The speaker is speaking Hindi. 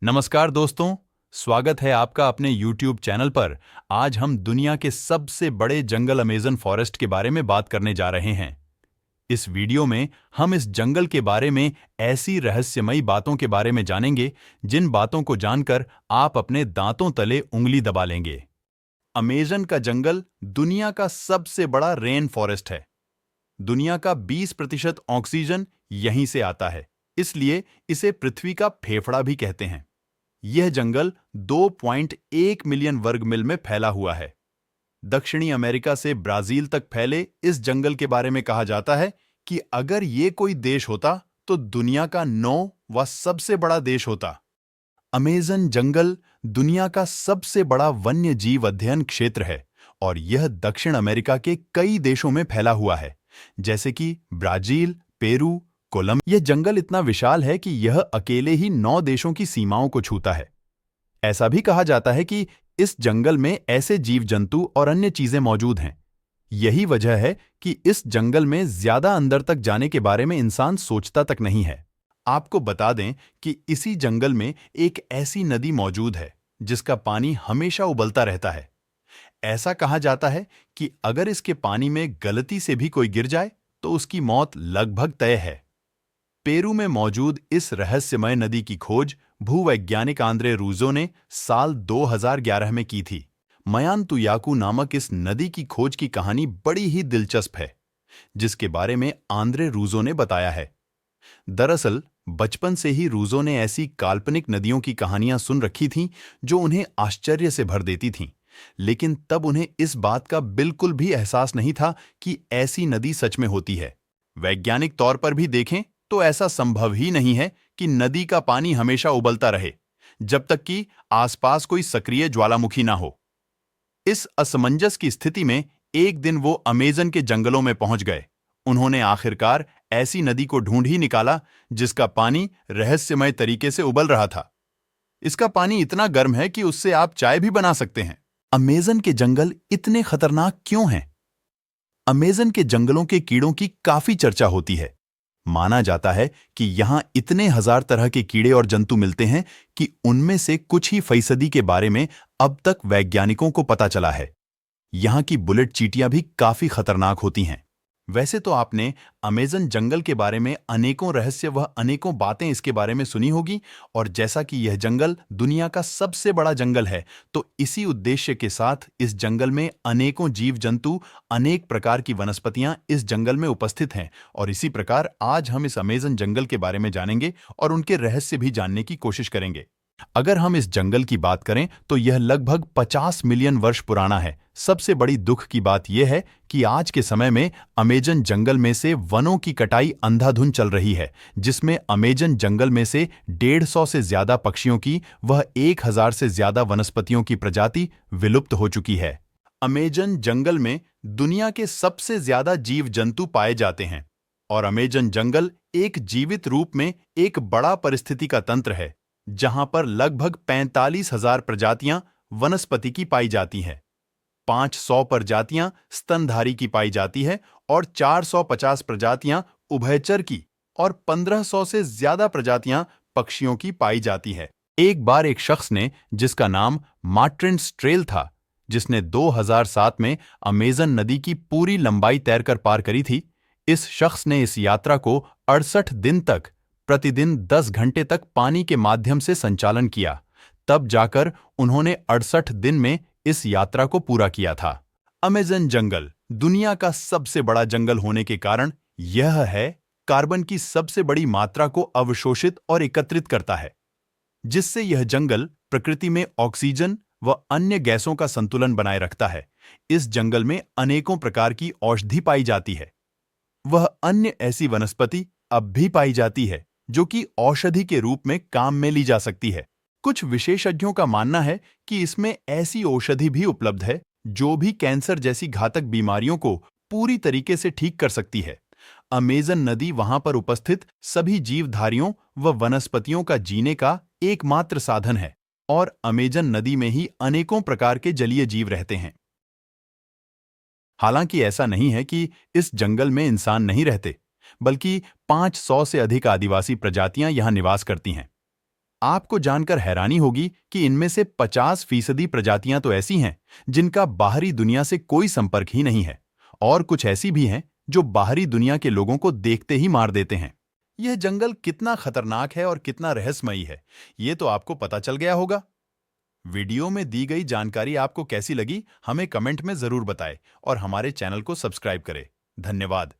नमस्कार दोस्तों, स्वागत है आपका अपने YouTube चैनल पर। आज हम दुनिया के सबसे बड़े जंगल अमेज़न फॉरेस्ट के बारे में बात करने जा रहे हैं। इस वीडियो में हम इस जंगल के बारे में ऐसी रहस्यमयी बातों के बारे में जानेंगे जिन बातों को जानकर आप अपने दांतों तले उंगली दबा लेंगे। अमेज़न का जंगल दुनिया का सबसे बड़ा रेन फॉरेस्ट है। दुनिया का 20% ऑक्सीजन यहीं से आता है, इसलिए इसे पृथ्वी का फेफड़ा भी कहते हैं। यह जंगल 2.1 मिलियन वर्ग मील में फैला हुआ है। दक्षिणी अमेरिका से ब्राजील तक फैले इस जंगल के बारे में कहा जाता है कि अगर ये कोई देश होता तो दुनिया का 9वां सबसे बड़ा देश होता। अमेज़न जंगल दुनिया का सबसे बड़ा वन्य जीव अध्ययन क्षेत्र है और यह दक्षिण अमेरिका के कई देशों में फैला हुआ है, जैसे कि ब्राजील, पेरू, कोलंबिया। यह जंगल इतना विशाल है कि यह अकेले ही 9 देशों की सीमाओं को छूता है। ऐसा भी कहा जाता है कि इस जंगल में ऐसे जीव जंतु और अन्य चीजें मौजूद हैं। यही वजह है कि इस जंगल में ज्यादा अंदर तक जाने के बारे में इंसान सोचता तक नहीं है। आपको बता दें कि इसी जंगल में एक ऐसी नदी मौजूद है जिसका पानी हमेशा उबलता रहता है। ऐसा कहा जाता है कि अगर इसके पानी में गलती से भी कोई गिर जाए तो उसकी मौत लगभग तय है। पेरू में मौजूद इस रहस्यमय नदी की खोज भूवैज्ञानिक आंद्रे रूजो ने साल 2011 में की थी। मयांतुयाकू नामक इस नदी की खोज की कहानी बड़ी ही दिलचस्प है, जिसके बारे में आंद्रे रूजो ने बताया है। दरअसल बचपन से ही रूजो ने ऐसी काल्पनिक नदियों की कहानियां सुन रखी थीं जो उन्हें आश्चर्य से भर देती थीं, लेकिन तब उन्हें इस बात का बिल्कुल भी एहसास नहीं था कि ऐसी नदी सच में होती है। वैज्ञानिक तौर पर भी देखें तो ऐसा संभव ही नहीं है कि नदी का पानी हमेशा उबलता रहे जब तक कि आसपास कोई सक्रिय ज्वालामुखी ना हो। इस असमंजस की स्थिति में एक दिन वो अमेज़न के जंगलों में पहुंच गए। उन्होंने आखिरकार ऐसी नदी को ढूंढ ही निकाला जिसका पानी रहस्यमय तरीके से उबल रहा था। इसका पानी इतना गर्म है कि उससे आप चाय भी बना सकते हैं। अमेज़न के जंगल इतने खतरनाक क्यों हैं? अमेज़न के जंगलों के कीड़ों की काफी चर्चा होती है। माना जाता है कि यहां इतने हजार तरह के कीड़े और जंतु मिलते हैं कि उनमें से कुछ ही फीसदी के बारे में अब तक वैज्ञानिकों को पता चला है। यहां की बुलेट चींटियां भी काफी खतरनाक होती हैं। वैसे तो आपने अमेज़न जंगल के बारे में अनेकों रहस्य व अनेकों बातें इसके बारे में सुनी होगी, और जैसा कि यह जंगल दुनिया का सबसे बड़ा जंगल है, तो इसी उद्देश्य के साथ इस जंगल में अनेकों जीव जंतु, अनेक प्रकार की वनस्पतियां इस जंगल में उपस्थित हैं। और इसी प्रकार आज हम इस अमेज़न जंगल के बारे में जानेंगे और उनके रहस्य भी जानने की कोशिश करेंगे। अगर हम इस जंगल की बात करें तो यह लगभग 50 मिलियन वर्ष पुराना है। सबसे बड़ी दुख की बात यह है कि आज के समय में अमेज़न जंगल में से वनों की कटाई अंधाधुंध चल रही है, जिसमें अमेज़न जंगल में से 150 से ज्यादा पक्षियों की व 1000 से ज्यादा वनस्पतियों की प्रजाति विलुप्त हो चुकी है। अमेज़न जंगल में दुनिया के सबसे ज्यादा जीव जंतु पाए जाते हैं और अमेज़न जंगल एक जीवित रूप में एक बड़ा पारिस्थितिकी का तंत्र है, जहां पर लगभग 45,000 प्रजातियां वनस्पति की पाई जाती हैं। 500 प्रजातियां स्तनधारी की पाई जाती है और 450 प्रजातियां उभयचर की और 1500 से ज्यादा प्रजातियां पक्षियों की पाई जाती है। एक बार एक शख्स ने, जिसका नाम मार्टिन स्ट्रेल था, जिसने 2007 में अमेज़न नदी की पूरी लंबाई तैरकर पार करी थी, इस शख्स ने इस यात्रा को 68 दिन तक प्रतिदिन 10 घंटे तक पानी के माध्यम से संचालन किया। तब जाकर उन्होंने 68 दिन में इस यात्रा को पूरा किया था। अमेज़न जंगल दुनिया का सबसे बड़ा जंगल होने के कारण यह है कार्बन की सबसे बड़ी मात्रा को अवशोषित और एकत्रित करता है, जिससे यह जंगल प्रकृति में ऑक्सीजन व अन्य गैसों का संतुलन बनाए रखता है। इस जंगल में अनेकों प्रकार की औषधि पाई जाती है। वह अन्य ऐसी वनस्पति अब भी पाई जाती है जो कि औषधि के रूप में काम में ली जा सकती है। कुछ विशेषज्ञों का मानना है कि इसमें ऐसी औषधि भी उपलब्ध है जो भी कैंसर जैसी घातक बीमारियों को पूरी तरीके से ठीक कर सकती है। अमेज़न नदी वहां पर उपस्थित सभी जीवधारियों व वनस्पतियों का जीने का एकमात्र साधन है और अमेज़न नदी में ही अनेकों प्रकार के जलीय जीव रहते हैं। हालांकि ऐसा नहीं है कि इस जंगल में इंसान नहीं रहते, बल्कि 500 से अधिक आदिवासी प्रजातियां यहां निवास करती हैं। आपको जानकर हैरानी होगी कि इनमें से 50% प्रजातियां तो ऐसी हैं जिनका बाहरी दुनिया से कोई संपर्क ही नहीं है, और कुछ ऐसी भी हैं जो बाहरी दुनिया के लोगों को देखते ही मार देते हैं। यह जंगल कितना खतरनाक है और कितना रहस्यमयी है, ये तो आपको पता चल गया होगा। वीडियो में दी गई जानकारी आपको कैसी लगी, हमें कमेंट में जरूर बताएं और हमारे चैनल को सब्सक्राइब करें। धन्यवाद।